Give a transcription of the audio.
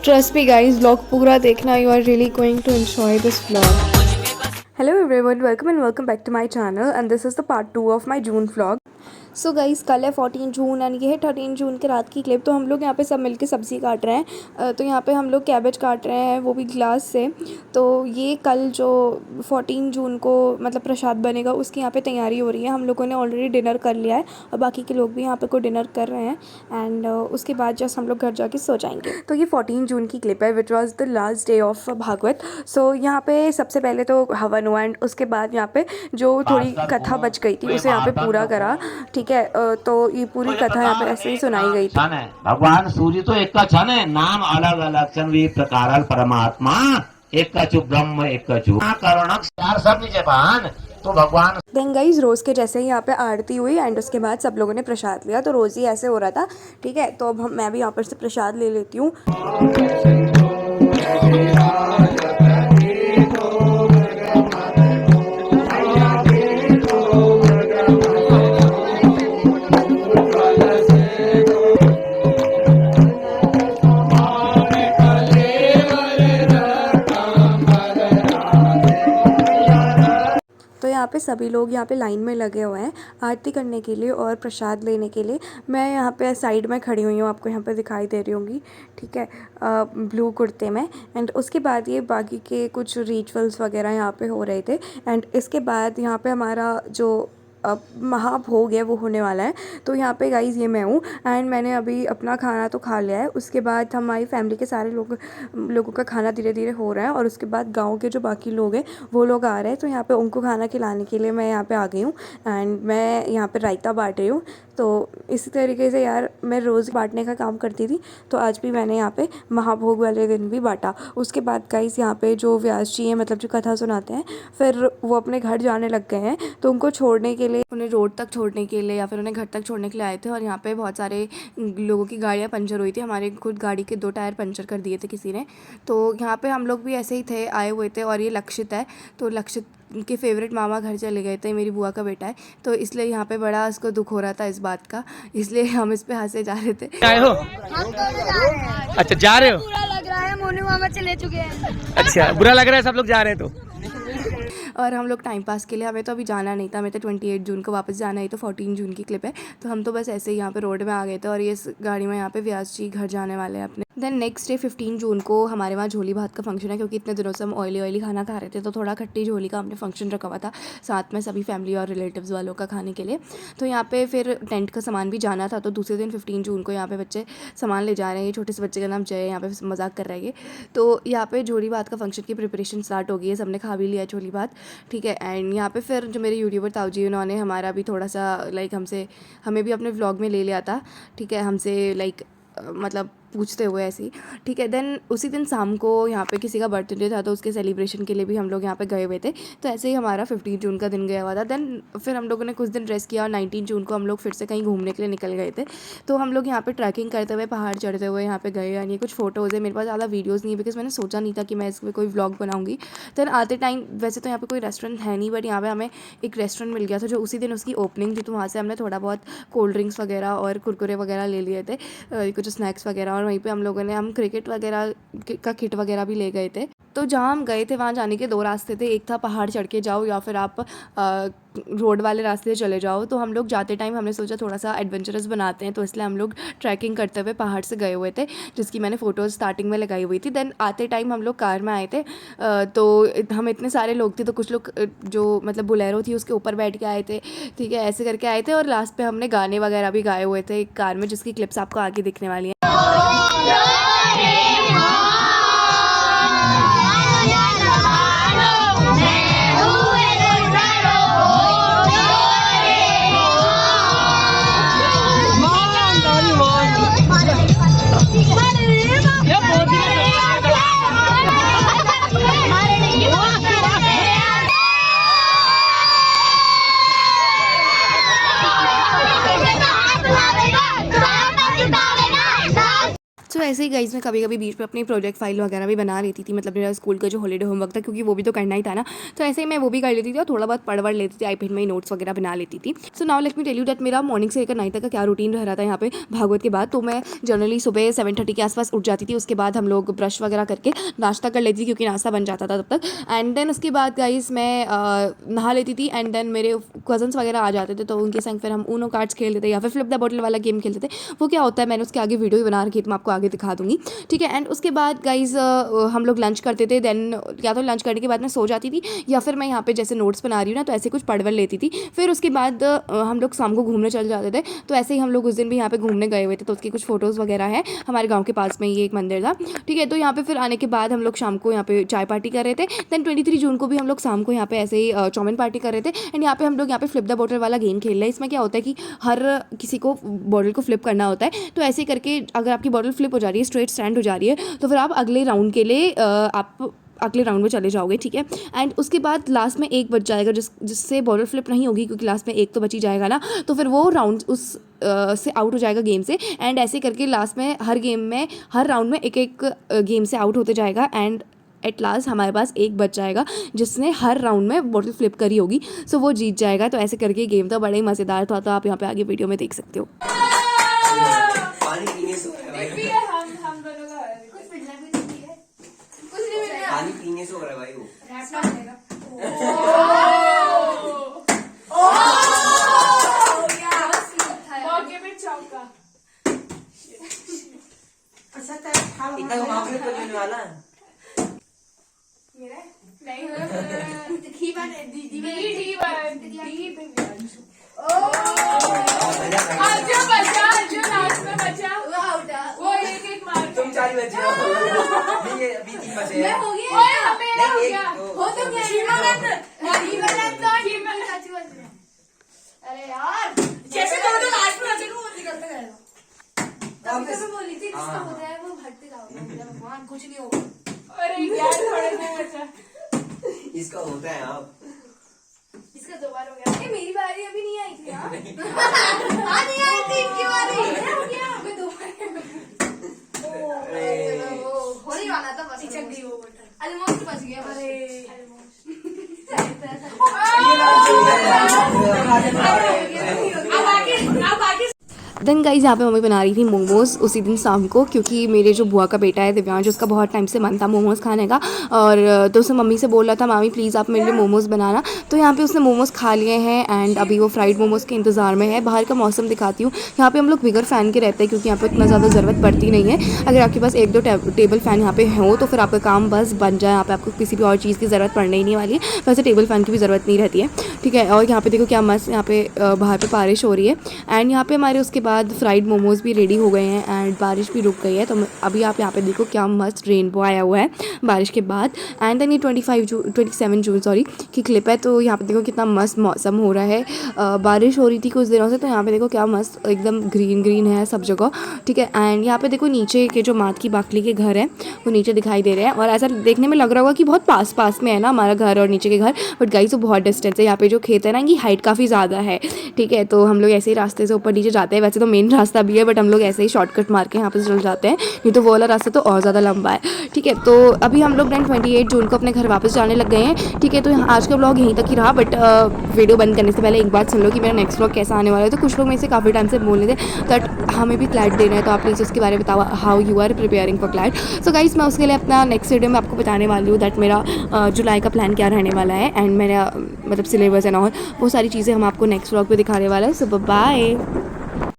Trust me guys, vlog पूरा देखना. You are really going to enjoy this vlog. Hello everyone, welcome and welcome back to my channel, and this is the part 2 of my June vlog. So guys, कल है 14 जून and ये है 13 जून के रात की clip. तो हम लोग यहाँ पे सब मिलके सब्ज़ी काट रहे हैं. तो यहाँ पे हम लोग कैबेज काट रहे हैं, वो भी ग्लास से. तो ये कल जो 14 जून को मतलब प्रसाद बनेगा उसकी यहाँ पे तैयारी हो रही है. हम लोगों ने ऑलरेडी डिनर कर लिया है और बाकी के लोग भी यहाँ पे को डिनर कर रहे हैं. एंड उसके बाद जस्ट हम लोग घर जाके सो जाएंगे. तो ये 14 जून की क्लिप है which was the last day of Bhagwat. So यहाँ पे सबसे पहले तो हवन हुआ एंड उसके बाद यहाँ पे जो थोड़ी कथा बच गई थी उसे यहाँ पे पूरा करा. ठीक है, तो ये पूरी कथा यहाँ पे ऐसे ही सुनाई गई थी. भगवान सूर्य तो एक का छन है, नाम अलग अलग छन वी प्रकार परमात्मा एक का चुप ब्रह्म एक का चुप करुणक चार सब निज पान. तो भगवान देन गाइस, रोज़ के जैसे ही यहाँ पे आरती हुई एंड उसके बाद सब लोगों ने प्रसाद लिया. तो रोज़ ही ऐसे हो रहा था. ठीक है, तो अब मैं भी यहाँ पर से प्रसाद ले लेती हूँ. यहाँ पे सभी लोग यहाँ पे लाइन में लगे हुए हैं आरती करने के लिए और प्रसाद लेने के लिए. मैं यहाँ पे साइड में खड़ी हुई हूँ, आपको यहाँ पे दिखाई दे रही होंगी. ठीक है, ब्लू कुर्ते में. एंड उसके बाद ये बाकी के कुछ रिचुअल्स वगैरह यहाँ पे हो रहे थे. एंड इसके बाद यहाँ पे हमारा जो अब महाभोग है वो होने वाला है. तो यहाँ पे गाइज़ ये मैं हूँ एंड मैंने अभी अपना खाना तो खा लिया है. उसके बाद हमारी फैमिली के सारे लोगों का खाना धीरे धीरे हो रहा है और उसके बाद गांव के जो बाकी लोग हैं वो लोग आ रहे हैं. तो यहाँ पे उनको खाना खिलाने के लिए मैं यहाँ पे आ गई हूँ एंड मैं यहाँ पे रायता बांट रही हूँ. तो इसी तरीके से यार मैं रोज़ बांटने का काम करती थी, तो आज भी मैंने यहाँ पे महाभोग वाले दिन भी बांटा. उसके बाद गाइस यहाँ पे जो व्यास जी हैं मतलब जो कथा सुनाते हैं फिर वो अपने घर जाने लग गए हैं. तो उनको छोड़ने के लिए, उन्हें रोड तक छोड़ने के लिए या फिर उन्हें घर तक छोड़ने के लिए आए थे. और यहाँ पे बहुत सारे लोगों की गाड़ियाँ पंचर हुई थी. हमारे खुद गाड़ी के 2 टायर पंचर कर दिए थे किसी ने. तो यहाँ पे हम लोग भी ऐसे ही थे, आए हुए थे. और ये लक्षित है, तो लक्षित के फेवरेट मामा घर चले गए थे, मेरी बुआ का बेटा है. तो इसलिए यहाँ पे बड़ा उसको दुख हो रहा था इस बात का, इसलिए हम इस पे हंसे जा रहे थे. आए हो? अच्छा, जा रहे हो? बुरा लग रहा है, मोनू मामा चले चुके हैं. अच्छा, बुरा लग रहा है, सब लोग जा रहे हैं तो. और हम लोग टाइम पास के लिए, हमें तो अभी जाना नहीं था, हमें तो 28 जून को वापस जाना है. तो 14 जून की क्लिप है. तो हम तो बस ऐसे ही यहाँ पे रोड में आ गए थे और ये गाड़ी में यहाँ पे व्यास जी घर जाने वाले हैं अपने. देन नेक्स्ट डे 15 जून को हमारे वहाँ झोली भात का फंक्शन है, क्योंकि इतने दिनों से हम ऑयली खाना खा रहे थे. तो थोड़ा खट्टी झोली का हमने फंक्शन रखा हुआ था साथ में सभी फैमिली और रिलेटिव्स वालों का खाने के लिए. तो यहाँ पे फिर टेंट का सामान भी जाना था. तो दूसरे दिन 15 जून को यहाँ पे बच्चे सामान ले जा रहे हैं. छोटे से बच्चे का नाम जय, यहाँ पे मजाक कर रहे हैं. तो यहाँ पे झोली भात का फंक्शन की प्रिपरेशन स्टार्ट हो गई है. सबने खा भी लिया झोली भात. ठीक है, एंड यहाँ पे फिर जो मेरे यूट्यूबर ताऊ जी, उन्होंने हमारा भी थोड़ा सा लाइक हमें भी अपने व्लॉग में ले लिया था. ठीक है, हमसे लाइक मतलब पूछते हुए ऐसे ही. ठीक है, देन उसी दिन शाम को यहाँ पे किसी का बर्थडे था, तो उसके सेलिब्रेशन के लिए भी हम लोग यहाँ पे गए हुए थे. तो ऐसे ही हमारा 15 जून का दिन गया हुआ था. देन फिर हम लोगों ने कुछ दिन रेस्ट किया और 19 जून को हम लोग फिर से कहीं घूमने के लिए निकल गए थे. तो हम लोग यहाँ पे ट्रैकिंग करते हुए, पहाड़ चढ़ते हुए यहाँ पे गए. यानी कुछ फ़ोटोज़ है, मेरे पास ज़्यादा वीडियोज़ नहीं है बिकॉज मैंने सोचा नहीं था कि मैं इसमें कोई व्लॉग बनाऊँगी. देन आते टाइम, वैसे तो यहाँ पे कोई रेस्टोरेंट है नहीं, बट यहाँ पे हमें एक रेस्टोरेंट मिल गया था जो उसी दिन उसकी ओपनिंग थी. तो वहाँ से हमने थोड़ा बहुत कोल्ड ड्रिंक्स वगैरह और कुरकुरे वगैरह ले लिए थे, कुछ स्नैक्स वगैरह. और वहीं पर हम लोगों ने हम क्रिकेट वगैरह का किट वगैरह भी ले गए थे. तो जहाँ हम गए थे वहाँ जाने के 2 रास्ते थे. एक था पहाड़ चढ़ के जाओ या फिर आप रोड वाले रास्ते से चले जाओ. तो हम लोग जाते टाइम हमने सोचा थोड़ा सा एडवेंचरस बनाते हैं, तो इसलिए हम लोग ट्रैकिंग करते हुए पहाड़ से गए हुए थे, जिसकी मैंने फ़ोटोज़ स्टार्टिंग में लगाई हुई थी. देन आते टाइम हम लोग कार में आए थे. तो हम इतने सारे लोग थे, तो कुछ लोग जो मतलब बुलेरो थी उसके ऊपर बैठ के आए थे. ठीक है, ऐसे करके आए थे. और लास्ट पे हमने गाने वगैरह भी गाए हुए थे एक कार में, जिसकी क्लिप्स आपको आगे दिखने वाली हैं. सो ऐसे ही गाइज मैं कभी कभी बीच में अपनी प्रोजेक्ट फाइल वगैरह भी बना लेती थी, मतलब मेरा स्कूल का जो हॉलीडे होमवर्क था, क्योंकि वो भी तो करना ही था ना, तो ऐसे ही मैं वो भी कर लेती थी और थोड़ा बहुत पढ़ लेती थी, आईपैड में ही नोट्स वगैरह बना लेती थी। So now let me tell you that मेरा मॉर्निंग से लेकर 9 तक का क्या रूटीन रह रहा था यहाँ पे भागवत के बाद। तो मैं जनरली सुबह 7:30 के आसपास उठ जाती थी, उसके बाद हम लोग ब्रश वगैरह करके नाश्ता कर लेती थी, क्योंकि नाश्ता बन जाता था तब तक। एंड देन उसके बाद गाइज मैं नहा लेती थी, एंड देन मेरे कजन्स वगैरह आ जाते थे, तो उनके संग फिर हम ऊनो कार्ड्स खेलते थे या फिर फ्लिप द बॉटल वाला गेम खेलते थे। वो क्या होता है, मैंने उसके आगे वीडियो बना रखी है, तो मैं आपको आगे दिखा दूँगी, ठीक है। एंड उसके बाद गाइज हम लोग लंच करते थे, देन या तो लंच करने के बाद मैं सो जाती थी, या फिर मैं यहाँ पे जैसे नोट्स बना रही हूँ ना, तो ऐसे कुछ पढ़ लेती थी। फिर उसके बाद हम लोग शाम को घूमने चल जाते थे। तो ऐसे ही हम लोग उस दिन भी यहाँ पे घूमने गए हुए थे, तो उसकी कुछ फोटोज़ वगैरह हैं। हमारे गाँव के पास में ये एक मंदिर था, ठीक है। तो यहाँ पे फिर आने के बाद हम लोग शाम को यहाँ पे चाय पार्टी कर रहे थे। देन 23 जून को भी हम लोग शाम को यहाँ पे ऐसे ही चाउमिन पार्टी कर रहे थे। एंड यहाँ पे हम लोग यहाँ पे फ्लिप द बॉटल वाला गेम खेल रहे हैं। इसमें क्या होता है कि हर किसी को बॉटल को फ्लिप करना होता है। तो ऐसे करके अगर आपकी बॉटल फ्लिप हो जा रही है, स्ट्रेट स्टैंड हो जा रही है, तो फिर आप अगले राउंड के लिए आप अगले राउंड में चले जाओगे, ठीक है। एंड उसके बाद लास्ट में एक बच जाएगा जिससे बॉटल फ्लिप नहीं होगी, क्योंकि लास्ट में एक तो बची जाएगा ना, तो फिर वो राउंड उस से आउट हो जाएगा गेम से। एंड ऐसे करके लास्ट में हर राउंड में एक गेम से आउट होते जाएगा। एंड एट लास्ट हमारे पास एक बच जाएगा जिसने हर राउंड में बॉटल फ्लिप करी होगी, सो वो जीत जाएगा। तो ऐसे करके गेम तो बड़ा ही मज़ेदार था, तो आप यहाँ पे आगे वीडियो में देख सकते हो। पानी पीने से पानी पीने से हो रहा है भाई वो। इतना माफ नहीं करने वाला। तुम 4 बचे हो। ये अभी 3 बचे हैं। अरे यार जैसे दोनों लास्ट में बचे वो निकलते रहेगा। तब तो मैं बोली थी जिसका होता है वो भटते जाओगे, भगवान कुछ नहीं होगा। अरे यार थोड़े से बचा, इसका होता है आप। इसका 2 बार हो गया। ये मेरी बारी अभी नहीं आई थी। हाँ नहीं आई थी इनकी बारी। हो गया मैं 2 बार होने वाला था, बस चिचक गई वो बटन, ऑलमोस्ट बच गया। अरे अब आगे देन गाइज यहाँ पे मम्मी बना रही थी मोमोज़ उसी दिन शाम को, क्योंकि मेरे जो बुआ का बेटा है दिव्यांश, उसका बहुत टाइम से मन था मोमोज़ खाने का। और तो उसने मम्मी से बोला था, मामी प्लीज़ आप मेरे लिए मोमोज़ बनाना। तो यहाँ पे उसने मोमोज़ खा लिए हैं एंड अभी वो फ्राइड मोमोज़ के इंतज़ार में है। बाहर का मौसम दिखाती हूँ। यहाँ पे हम लोग बिगर फ़ैन के रहते हैं, क्योंकि यहाँ पे उतना ज़्यादा ज़रूरत पड़ती नहीं है। अगर आपके पास 1-2 टेबल फ़ैन यहाँ पे हो तो फिर आपका काम बस बन जाए। यहाँ पे आपको किसी भी और चीज़ की ज़रूरत पड़ने ही नहीं वाली है। वैसे टेबल फ़ैन की भी ज़रूरत नहीं रहती है, ठीक है। और यहाँ पे देखो क्या मस्त यहाँ पे बाहर पे बारिश हो रही है। एंड यहाँ पे हमारे उसके बाद फ्राइड मोमोज़ भी रेडी हो गए हैं एंड बारिश भी रुक गई है। तो अभी आप यहाँ पे देखो क्या मस्त रेनबो आया हुआ है बारिश के बाद। एंड देन ये 27 जून की क्लिप है। तो यहाँ पे देखो कितना मस्त मौसम हो रहा है। बारिश हो रही थी कुछ दिनों से, तो यहाँ पे देखो क्या मस्त एकदम ग्रीन है सब जगह, ठीक है। एंड यहाँ पे देखो नीचे के जो मात की बाकली के घर है वो नीचे दिखाई दे रहे हैं। और ऐसा देखने में लग रहा होगा कि बहुत पास में है ना हमारा घर और नीचे के घर, बट गाइस वो बहुत डिस्टेंस है। यहाँ पे जो खेत है ना, इनकी हाइट काफ़ी ज़्यादा है, ठीक है। तो हम लोग ऐसे ही रास्ते से ऊपर नीचे जाते हैं। वैसे तो मेन रास्ता भी है, बट हम लोग ऐसे ही शॉर्टकट मार के यहाँ पे चल जाते हैं, नहीं तो वो वाला रास्ता तो और ज़्यादा लंबा है, ठीक है। तो अभी हम लोग 28 जून को अपने घर वापस जाने लग गए हैं, ठीक है। तो आज का ब्लॉग यहीं तक ही रहा, बट वीडियो बंद करने से पहले एक बात सुन लो कि मेरा नेक्स्ट ब्लॉग कैसा आने वाला है। तो कुछ लोग मेरे से काफ़ी टाइम से बोल रहे थे दैट हमें भी क्लैट देना है, तो आप प्लीज़ उसके बारे में बताओ, how you are preparing for CLAT. So guys मैं उसके लिए अपना नेक्स्ट वीडियो में आपको बताने वाली हूँ दैट मेरा जुलाई का प्लान क्या रहने वाला है एंड मेरा मतलब सिलेबस एंड और वो सारी चीज़ें हम आपको नेक्स्ट ब्लॉग पे दिखाने वाला है। सो बाय।